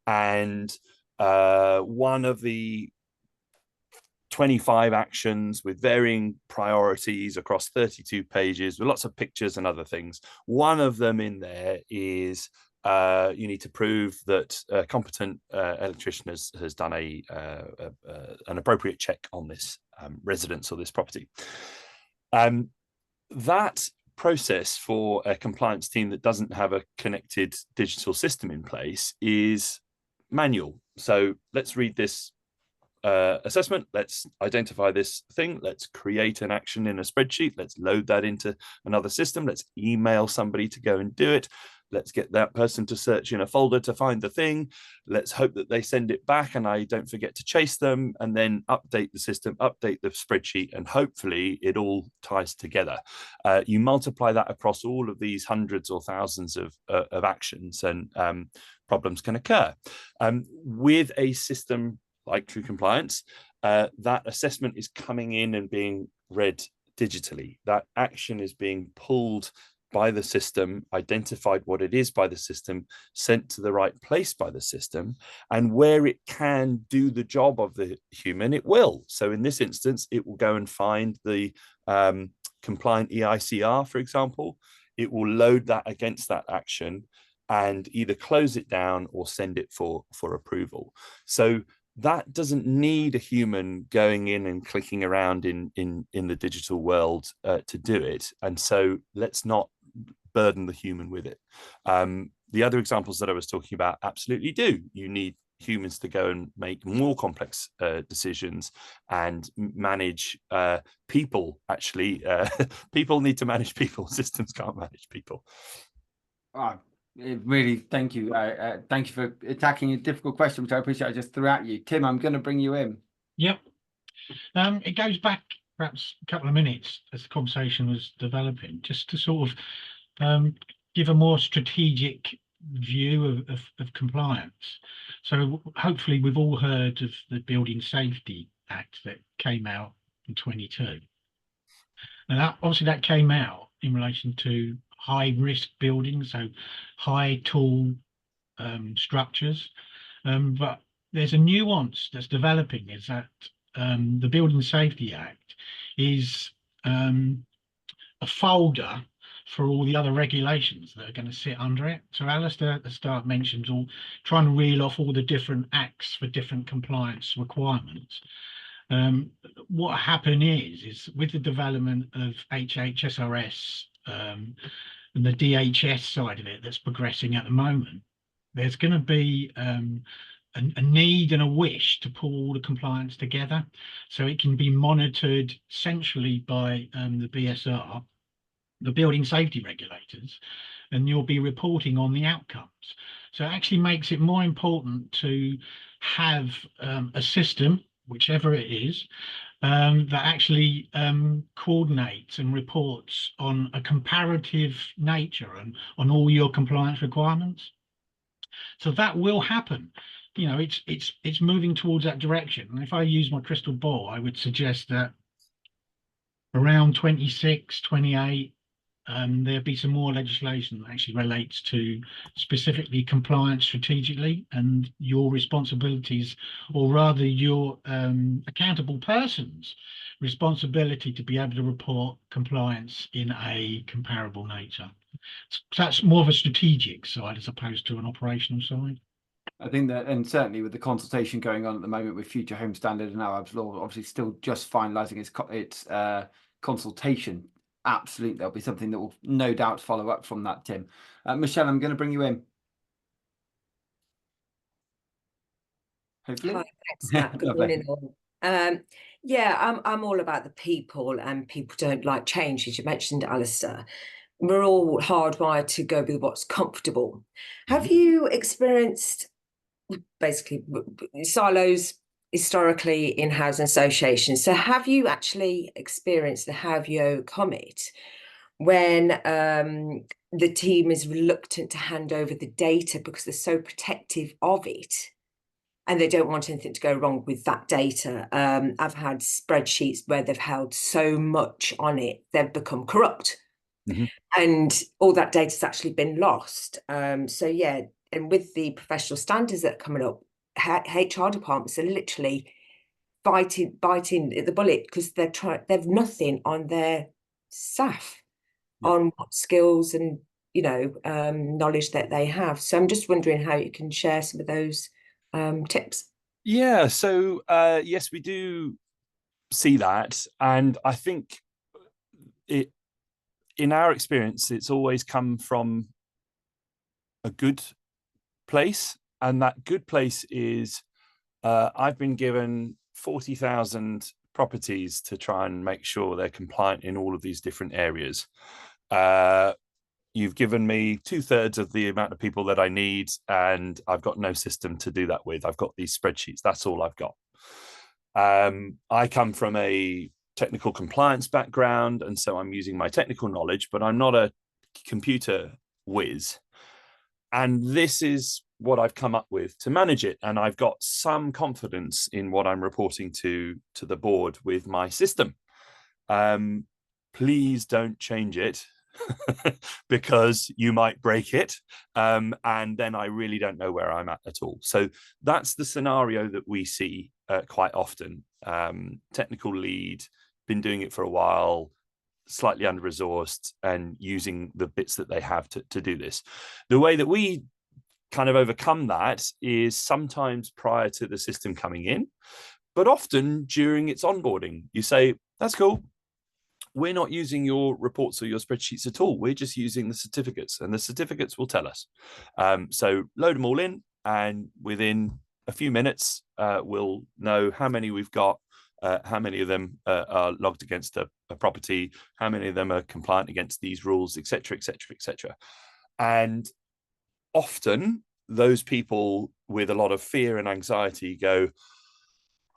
and one of the 25 actions with varying priorities across 32 pages with lots of pictures and other things. One of them in there is you need to prove that a competent electrician has done an appropriate check on this residence or this property. That process for a compliance team that doesn't have a connected digital system in place is manual. So let's read this assessment, let's identify this thing, let's create an action in a spreadsheet, let's load that into another system, let's email somebody to go and do it, let's get that person to search in a folder to find the thing, let's hope that they send it back and I don't forget to chase them, and then update the system, update the spreadsheet, and hopefully it all ties together. You multiply that across all of these hundreds or thousands of actions, and problems can occur. With a system like True Compliance, that assessment is coming in and being read digitally. That action is being pulled by the system, identified what it is by the system, sent to the right place by the system, and where it can do the job of the human, it will. So in this instance, it will go and find the compliant EICR, for example. It will load that against that action and either close it down or send it for approval. So that doesn't need a human going in and clicking around in the digital world to do it. And so let's not burden the human with it. The other examples that I was talking about absolutely do. You need humans to go and make more complex decisions and manage people. Actually, people need to manage people. Systems can't manage people. Really, thank you. Thank you for attacking a difficult question, which I appreciate. I just threw at you. Tim, I'm going to bring you in. Yep. It goes back perhaps a couple of minutes as the conversation was developing, just to sort of give a more strategic view of compliance. So hopefully we've all heard of the Building Safety Act that came out in 22. And obviously that came out in relation to high risk buildings, so high tall structures. But there's a nuance that's developing, is that the Building Safety Act is a folder for all the other regulations that are going to sit under it. So Alistair at the start mentioned all trying to reel off all the different acts for different compliance requirements. What happened is with the development of HHSRS and the DHS side of it that's progressing at the moment, there's going to be a need and a wish to pull all the compliance together so it can be monitored centrally by the BSR, the building safety regulators, and you'll be reporting on the outcomes. So it actually makes it more important to have a system, whichever it is, that actually coordinates and reports on a comparative nature and on all your compliance requirements. So that will happen. You know, it's moving towards that direction. And if I use my crystal ball, I would suggest that around 26, 28, there'll be some more legislation that actually relates to specifically compliance strategically and your responsibilities, or rather your accountable person's responsibility to be able to report compliance in a comparable nature. So that's more of a strategic side as opposed to an operational side. I think that, and certainly with the consultation going on at the moment with Future Home Standard and now Law, obviously still just finalising its consultation. Absolutely, there'll be something that will no doubt follow up from that, Tim. Michelle, I'm going to bring you in. Hopefully. Hi, thanks, Matt. Good morning, all. Yeah, I'm all about the people, and people don't like change, as you mentioned, Alistair. We're all hardwired to go with what's comfortable. Have you experienced basically silos historically in housing associations? So have you actually experienced and have you overcome it when the team is reluctant to hand over the data because they're so protective of it and they don't want anything to go wrong with that data? I've had spreadsheets where they've held so much on it, they've become corrupt. And all that data's actually been lost. So yeah, and with the professional standards that are coming up, HR departments are literally biting at the bullet because they've nothing on their staff on what skills and knowledge that they have. So I'm just wondering how you can share some of those tips. Yeah, so yes, we do see that, and I think in our experience, it's always come from a good place, and that good place is I've been given 40,000 properties to try and make sure they're compliant in all of these different areas. You've given me 2/3 of the amount of people that I need, and I've got no system to do that with. I've got these spreadsheets. That's all I've got. I come from a technical compliance background, and so I'm using my technical knowledge, but I'm not a computer whiz. And this is what I've come up with to manage it. And I've got some confidence in what I'm reporting to the board with my system. Please don't change it because you might break it. And then I really don't know where I'm at all. So that's the scenario that we see quite often. Technical lead, been doing it for a while, slightly under-resourced, and using the bits that they have to do this. The way that we kind of overcome that is sometimes prior to the system coming in, but often during its onboarding. You say, that's cool. We're not using your reports or your spreadsheets at all. We're just using the certificates, and the certificates will tell us. So load them all in, and within a few minutes, we'll know how many we've got, how many of them are logged against a property, how many of them are compliant against these rules, etc., etc., etc. And often those people with a lot of fear and anxiety go,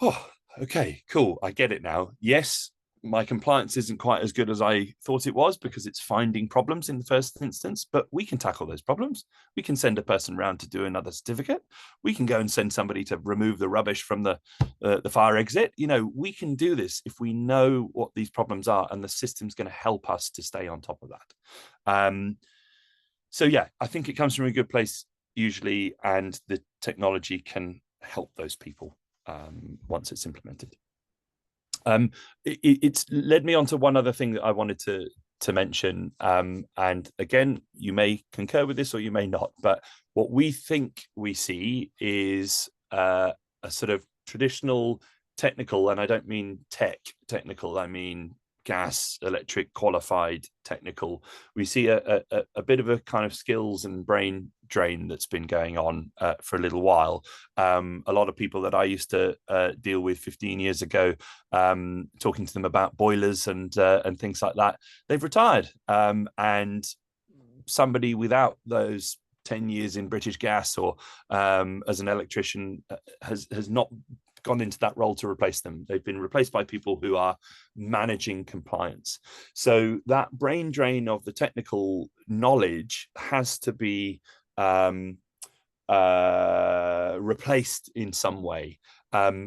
oh, okay, cool, I get it now. Yes, my compliance isn't quite as good as I thought it was because it's finding problems in the first instance, but we can tackle those problems. We can send a person around to do another certificate. We can go and send somebody to remove the rubbish from the fire exit. You know, we can do this if we know what these problems are, and the system's going to help us to stay on top of that. So yeah, I think it comes from a good place usually, and the technology can help those people once it's implemented. It's led me on to one other thing that I wanted to mention, and again, you may concur with this or you may not, but what we think we see is a sort of traditional technical, and I don't mean technical, I mean gas, electric, qualified technical. We see a bit of a kind of skills and brain drain that's been going on for a little while. A lot of people that I used to deal with 15 years ago, talking to them about boilers and things like that, they've retired. And somebody without those 10 years in British Gas or as an electrician has not gone into that role to replace them. They've been replaced by people who are managing compliance. So that brain drain of the technical knowledge has to be replaced in some way.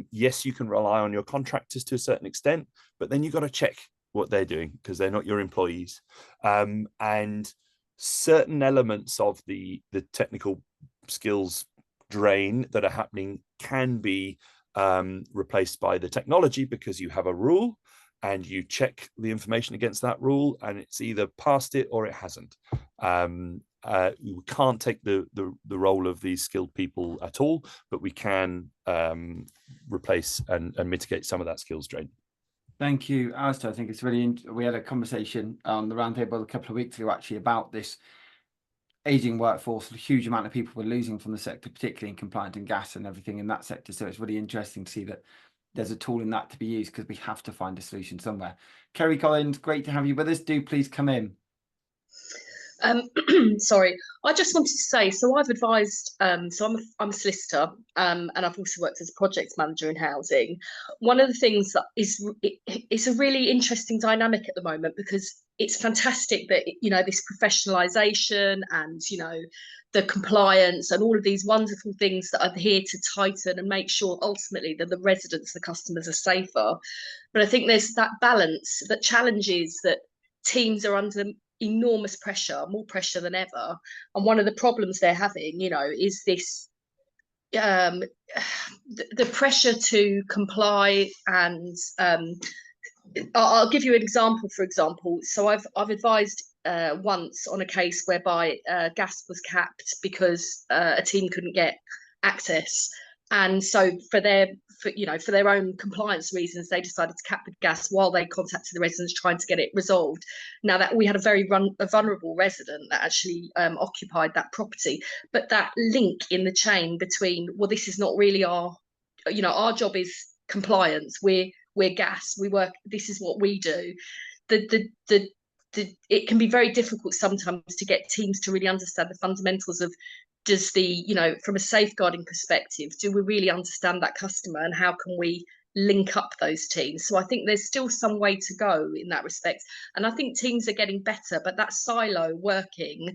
Yes, you can rely on your contractors to a certain extent, but then you've got to check what they're doing because they're not your employees. And certain elements of the technical skills drain that are happening can be replaced by the technology because you have a rule and you check the information against that rule and it's either passed it or it hasn't. We can't take the role of these skilled people at all, but we can replace and mitigate some of that skills drain. Thank you, Alistair. I think it's really we had a conversation on the roundtable a couple of weeks ago actually about this aging workforce. A huge amount of people we're losing from the sector, particularly in compliance and gas and everything in that sector. So it's really interesting to see that there's a tool in that to be used because we have to find a solution somewhere. Kerry Collins, great to have you with us. Do please come in. Sorry, I just wanted to say, so I've advised, so I'm a solicitor, and I've also worked as a project manager in housing. One of the things that it's a really interesting dynamic at the moment because it's fantastic that, you know, this professionalisation and, you know, the compliance and all of these wonderful things that are here to tighten and make sure ultimately that the residents, the customers are safer. But I think there's that balance, that challenges that teams are under enormous pressure, more pressure than ever. And one of the problems they're having, you know, is this the pressure to comply. And I'll give you an example. For example, so I've advised once on a case whereby gas was capped because a team couldn't get access, and so for their own compliance reasons, they decided to cap the gas while they contacted the residents trying to get it resolved. Now that we had a very vulnerable resident that actually occupied that property, but that link in the chain between, well, this is not really our job is compliance. We're gas. We work. This is what we do. It can be very difficult sometimes to get teams to really understand the fundamentals of, does from a safeguarding perspective, do we really understand that customer and how can we link up those teams? So I think there's still some way to go in that respect. And I think teams are getting better, but that silo working,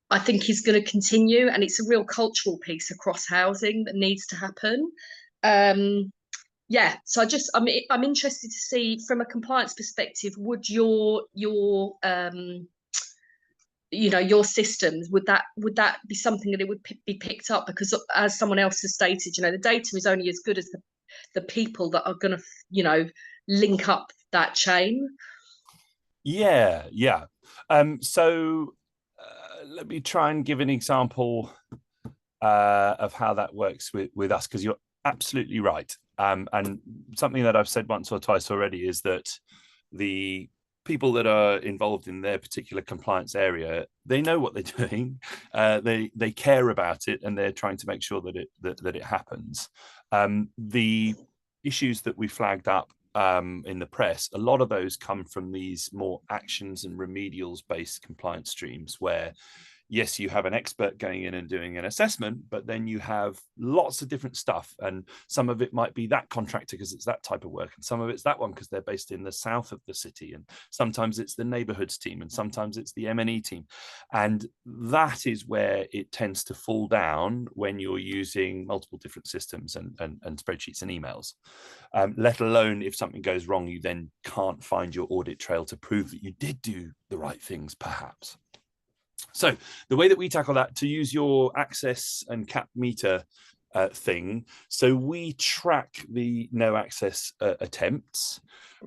I think, is going to continue. And it's a real cultural piece across housing that needs to happen. So I'm interested to see from a compliance perspective, would your systems, would that be something that it would be picked up? Because as someone else has stated, the data is only as good as the people that are going to link up that chain. So let me try and give an example of how that works with us, because you're absolutely right. And something that I've said once or twice already is that the people that are involved in their particular compliance area, they know what they're doing, they care about it, and they're trying to make sure that it happens. The issues that we flagged up in the press, a lot of those come from these more actions and remedials based compliance streams where yes, you have an expert going in and doing an assessment, but then you have lots of different stuff. And some of it might be that contractor because it's that type of work. And some of it's that one because they're based in the south of the city. And sometimes it's the neighborhoods team, and sometimes it's the M&E team. And that is where it tends to fall down when you're using multiple different systems and spreadsheets and emails. Let alone if something goes wrong, you then can't find your audit trail to prove that you did do the right things, perhaps. So the way that we tackle that, to use your access and cap meter thing, so we track the no access attempts.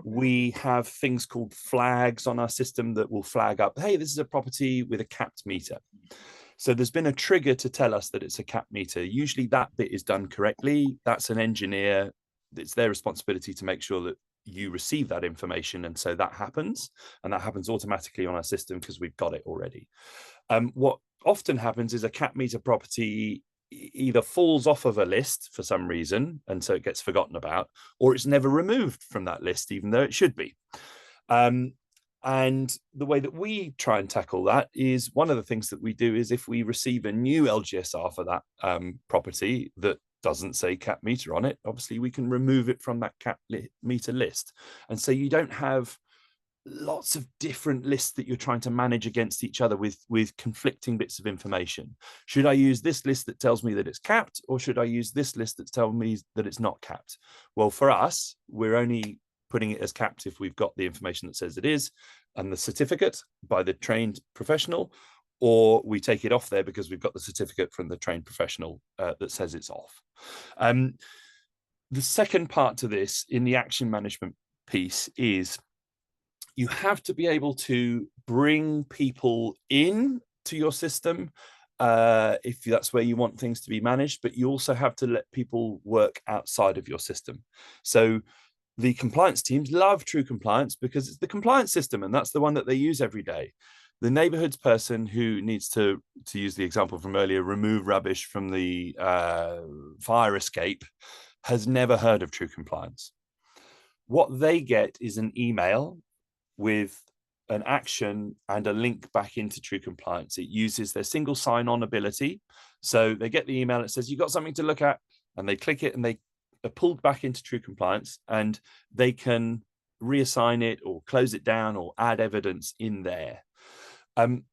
We have things called flags on our system that will flag up, hey, this is a property with a capped meter. So there's been a trigger to tell us that it's a capped meter. Usually that bit is done correctly. That's an engineer. It's their responsibility to make sure that you receive that information. And so that happens, and that happens automatically on our system because we've got it already. What often happens is a cap meter property either falls off of a list for some reason, and so it gets forgotten about, or it's never removed from that list, even though it should be. And the way that we try and tackle that is, one of the things that we do is, if we receive a new LGSR for that property that doesn't say cap meter on it, obviously we can remove it from that cap meter list. And so you don't have lots of different lists that you're trying to manage against each other with conflicting bits of information. Should I use this list that tells me that it's capped, or should I use this list that tells me that it's not capped? Well, for us, we're only putting it as capped if we've got the information that says it is, and the certificate by the trained professional, or we take it off there because we've got the certificate from the trained professional that says it's off. The second part to this in the action management piece is, you have to be able to bring people in to your system if that's where you want things to be managed, but you also have to let people work outside of your system. So the compliance teams love True Compliance because it's the compliance system, and that's the one that they use every day. The neighborhoods person who needs to use the example from earlier, remove rubbish from the fire escape, has never heard of True Compliance. What they get is an email with an action and a link back into True Compliance. It uses their single sign-on ability. So they get the email that says, you've got something to look at, and they click it and they are pulled back into True Compliance, and they can reassign it or close it down or add evidence in there.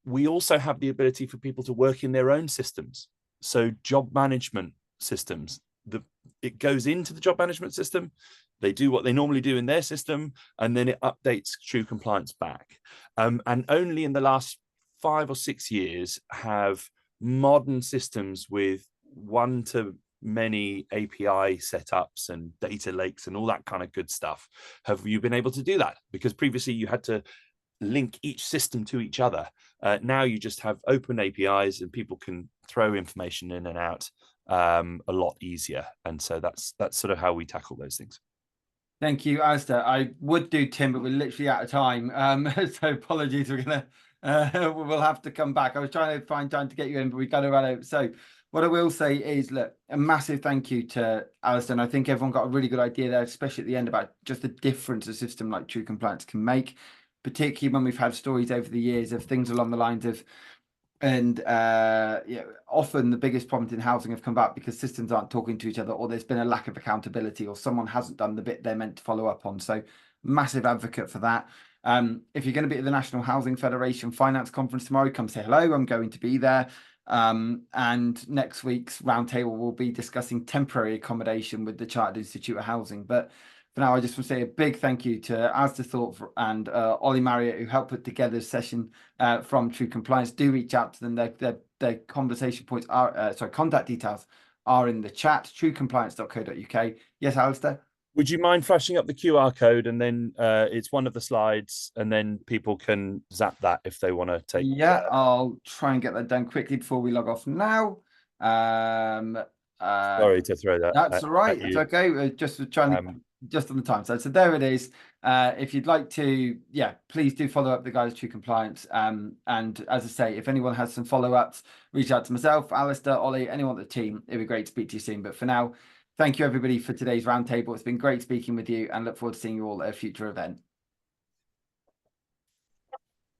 We also have the ability for people to work in their own systems. So job management systems, it goes into the job management system. They do what they normally do in their system, and then it updates True Compliance back. And only in the last 5 or 6 years have modern systems with one-to-many API setups and data lakes and all that kind of good stuff, have you been able to do that? Because previously you had to link each system to each other. Now you just have open APIs and people can throw information in and out a lot easier. And so that's sort of how we tackle those things. Thank you, Alistair. I would do Tim, but we're literally out of time. So apologies, we'll have to come back. I was trying to find time to get you in, but we got to run out. So what I will say is, look, a massive thank you to Alistair. And I think everyone got a really good idea there, especially at the end, about just the difference a system like True Compliance can make, particularly when we've had stories over the years of things along the lines of, and often the biggest problems in housing have come about because systems aren't talking to each other, or there's been a lack of accountability, or someone hasn't done the bit they're meant to follow up on. So massive advocate for that. If you're going to be at the National Housing Federation Finance Conference tomorrow, come say hello. I'm going to be there. And next week's roundtable will be discussing temporary accommodation with the Chartered Institute of Housing. But for now, I just want to say a big thank you to Alistair Thorpe and Ollie Marriott, who helped put together this session from True Compliance. Do reach out to them. Their conversation points are, contact details are in the chat, truecompliance.co.uk. Yes, Alistair? Would you mind flashing up the QR code, and then it's one of the slides, and then people can zap that if they want to take. Yeah, I'll try and get that done quickly before we log off now. Sorry to throw that. That's all right. It's okay. We're just trying to just on the time. So there it is. If you'd like to, please do follow up the guys at True Compliance. And as I say, if anyone has some follow-ups, reach out to myself, Alistair, Ollie, anyone on the team. It'd be great to speak to you soon. But for now, thank you everybody for today's roundtable. It's been great speaking with you, and look forward to seeing you all at a future event.